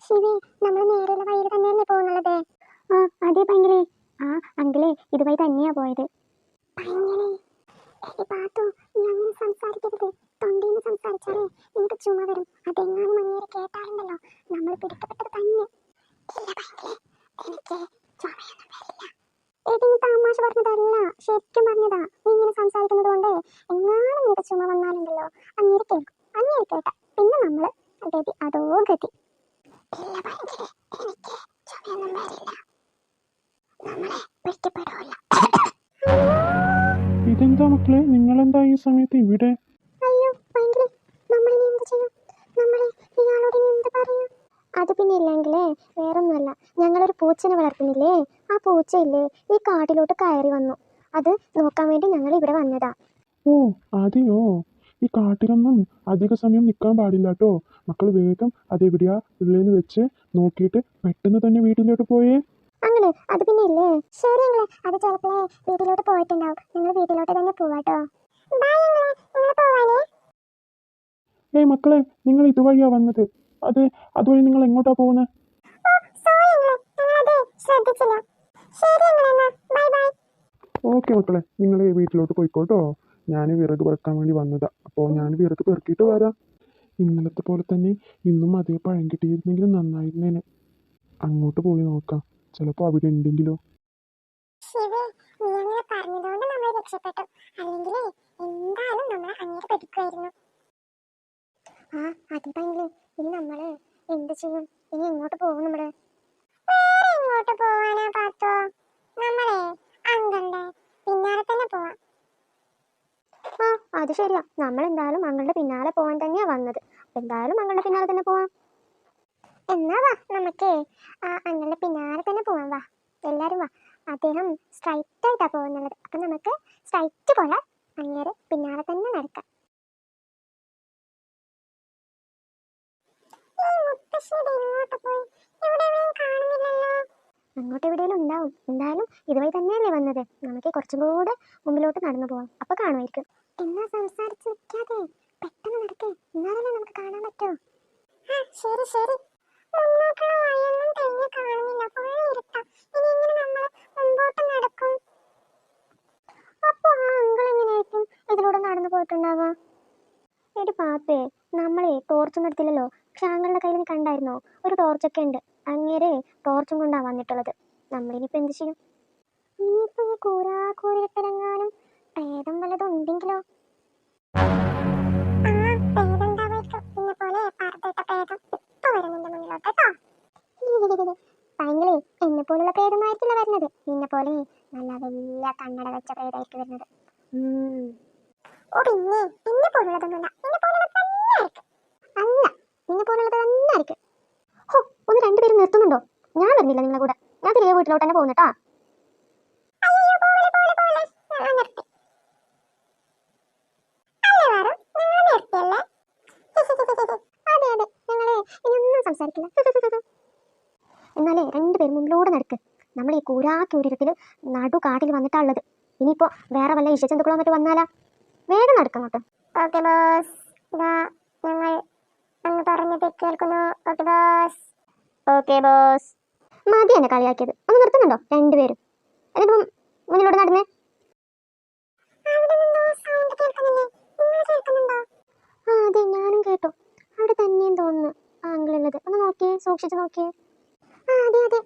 ശിവേ, നമ്മൾ നേരെയുള്ള വഴിയിൽ തന്നെയല്ലേ പോകുന്നുള്ളത്? ആ അതെ ഭയങ്കരേ. ആ അങ്കിളെ ഇതുവഴി തന്നെയാ പോയത്. ഭയങ്കരേ, എടി പാത്തു, നീ അങ്ങനെ സംസാരിക്കരുത്. തൊണ്ടയിൽ സംസാരിച്ചാലേ നിനക്ക് ചുമ വരും. അതെങ്ങാനും അങ്ങേരെ കേട്ടാലുണ്ടല്ലോ, നമ്മൾ പിടിക്കപ്പെട്ടത് തന്നെ. ഇല്ല ഭയങ്കരേ, എനിക്ക് ചുമയൊന്നും വരില്ല. എടി നീ തമാശ പറഞ്ഞതല്ല, ശരിക്കും പറഞ്ഞതാ. നീ ഇങ്ങനെ സംസാരിക്കുന്നത് കൊണ്ട് എങ്ങാനും നിനക്ക് ചുമ വന്നാലുണ്ടല്ലോ, അങ്ങേര് കേൾക്കും. അങ്ങേര് കേട്ടാ പിന്നെ നമ്മള് ഗതി അതോ ഗതി. ഇല്ല ഭയങ്കരേ, എനിക്ക് ചുമയൊന്നും വരില്ല. നമ്മളെ പിടിക്കപ്പെടില്ല. ഇതെന്താ മക്കളെ, നിങ്ങളെന്താ ഈ സമയത്ത് ഇവിടെ? അയ്യോ ഭയങ്കര, നമ്മളിനി എന്ത് ചെയ്യും? നമ്മളെ ഇയാളോട് ഇനി എന്ത് പറയും? അത് പിന്നെ ഇല്ലെങ്കിലേ വേറൊന്നുമല്ല, ഞങ്ങളൊരു പൂച്ചനെ വളർത്തുന്നില്ലേ, ആ പൂച്ചയില്ലേ ഈ കാട്ടിലോട്ട് കയറി വന്നു. അത് നോക്കാൻ വേണ്ടി ഞങ്ങൾ ഇവിടെ വന്നതാ. ഓ അതെയോ. ഈ കാട്ടിലൊന്നും അധിക സമയം നിൽക്കാൻ പാടില്ല കേട്ടോ. മക്കൾ വേഗം അതെവിടെയാ ഉള്ളതെന്ന് വെച്ച് നോക്കിയിട്ട് പെട്ടെന്ന് തന്നെ വീട്ടിലോട്ട് പോയേ. അങ്ങനെ അത് പിന്നെ ഇല്ലേ. ശരി ഞങ്ങളെ, അത് ചിലപ്പോഴേ വീട്ടിലോട്ട് പോയിട്ടുണ്ടാവും. നിങ്ങൾ വീട്ടിലോട്ട് തന്നെ പോവാട്ടോ. ഏയ് മക്കളെ, നിങ്ങൾ ഇതുവഴിയാ വന്നത്. അതുവഴി നിങ്ങൾ എങ്ങോട്ടാ പോകുന്നത്? ഓക്കെ മക്കളെ, നിങ്ങൾ വീട്ടിലോട്ട് പോയിക്കോട്ടോ. ഞാൻ വിറക് പെറുക്കാൻ വേണ്ടി വന്നതാ. അപ്പോൾ ഞാൻ വിറക് പെറുക്കിയിട്ട് വരാം. ഇന്നലത്തെ പോലെ തന്നെ ഇന്നും അതേ പഴം കിട്ടിയിരുന്നെങ്കിലും നന്നായിരുന്നേനെ. അങ്ങോട്ട് പോയി നോക്കാം, ചിലപ്പോൾ അവിടെ ഉണ്ടെങ്കിലോ. ഇനി നമ്മള് എന്ത് ചെയ്യും? ഇനി എങ്ങോട്ട് പോകും നമ്മള്? എങ്ങോട്ട് പോവാനാ പാത്തോ? നമ്മളെ അങ്കിളുടെ പിന്നാലെ തന്നെ പോവാം. ആ അത് ശരിയാ, നമ്മൾ എന്തായാലും അങ്ങളുടെ പിന്നാലെ പോവാൻ തന്നെയാ വന്നത്. എന്തായാലും അങ്ങളുടെ പിന്നാലെ തന്നെ പോവാം. എന്നാ വാ, നമുക്ക് ആ അങ്ങളുടെ പിന്നാലെ തന്നെ പോവാം. വാ എല്ലാരും വാ. അദ്ദേഹം സ്ട്രൈറ്റ് ആയിട്ടാ പോകുന്നുള്ളത്. അപ്പൊ നമുക്ക് സ്ട്രൈറ്റ് പോലെ അങ്ങേരെ പിന്നാലെ തന്നെ നടക്കാം. അങ്ങോട്ട് എവിടെയെങ്കിലും ഉണ്ടാവും. എന്തായാലും ഇതുവഴി തന്നെയല്ലേ വന്നത്. നമുക്ക് കുറച്ചും കൂടെ മുമ്പിലോട്ട് നടന്നു പോവാം, അപ്പൊ കാണുമായിരിക്കും. എന്നാ സംസാരിച്ച് നിൽക്കാതെ പെട്ടെന്ന് നടക്കേ, എന്നാലല്ലേ നമുക്ക് കാണാൻ പറ്റോ. ശരി ശരി. മുന്നോട്ടുള്ള വഴിയൊന്നും തന്നെ കാണുന്നില്ല, ഫുൾ ഇരുട്ടാ. ഇനി എങ്ങനെ നമ്മൾ മുമ്പോട്ട് നടക്കും? അപ്പൊ ആ അങ്കിൾ എങ്ങനെയായിരിക്കും ഇതിലൂടെ നടന്നു പോയിട്ടുണ്ടാവാ? എടി പാപ്പേ, നമ്മളെ ടോർച്ചൊന്നും എടുത്തില്ലല്ലോ. പക്ഷെ ആങ്ങളുടെ കയ്യിൽ നീ കണ്ടായിരുന്നോ, ഒരു ടോർച്ചൊക്കെ ഉണ്ട്. അങ്ങേരെ ടോർച്ചും കൊണ്ടാ വന്നിട്ടുള്ളത്. നമ്മളിനിയിപ്പോ എന്ത് ചെയ്യും? ഇനിയിപ്പോ ഈ കൂരാക്കൂരിട്ടെങ്ങാനും പ്രേതം വല്ലതും ഉണ്ടെങ്കിലോ? ഭയങ്കരേ, എന്നെ പോലുള്ള പ്രേതമായിരിക്കില്ല വരുന്നത്. നിന്നെ പോലെ നല്ല വലിയ കണ്ണട വെച്ച പ്രേതമായിരിക്കും വരുന്നത്. ഓ പിന്നെ എന്നെ പോലുള്ളതൊന്നുമല്ല, നിന്നെ പോലുള്ളത് തന്നെ ആയിരിക്കും. അല്ല, നിന്നെ പോലുള്ളത് തന്നെ ആയിരിക്കും. ഹോ, ഒന്ന് രണ്ടുപേരും നിർത്തുന്നുണ്ടോ? ഞാൻ വരുന്നില്ല നിങ്ങളെ കൂടെ. ഞാൻ തിരികെ വീട്ടിലോട്ട് തന്നെ പോകുന്നട്ടാ. അതെ അതെ, ഞങ്ങളെ ഇനിയൊന്നും സംസാരിക്കില്ല. എന്നാലേ രണ്ടുപേരും മുമ്പിലൂടെ നടക്ക്. നമ്മൾ ഈ കൂരാക്കൂരിടത്തിൽ നടു കാട്ടിൽ വന്നിട്ടാ ഉള്ളത്. ഇനിയിപ്പോ വേറെ വല്ല ഇഷ്ടജന്തുക്കളോ മറ്റോ വന്നാലാ? വേഗം നടക്കങ്ങോട്ട്. ഓക്കെ ബോസ്, ഇതാ ഞങ്ങൾ അങ്ങ് പറഞ്ഞത് കേൾക്കുന്നു. Okay boss. Okay boss. മതി എന്നെ കളിയാക്കിയത്. ഒന്ന് നിർത്തുന്നുണ്ടോ രണ്ടുപേരും? എന്നിട്ട് മുന്നിലോട്ട് നടന്നേ. ആ അതെ, ഞാനും കേട്ടോ. അവിടെ തന്നെയും തോന്നുന്നു ആ അങ്കിളുള്ളത്. ഒന്ന് നോക്കിയേ, സൂക്ഷിച്ച് നോക്കിയേ. ആ അതെ അതെ,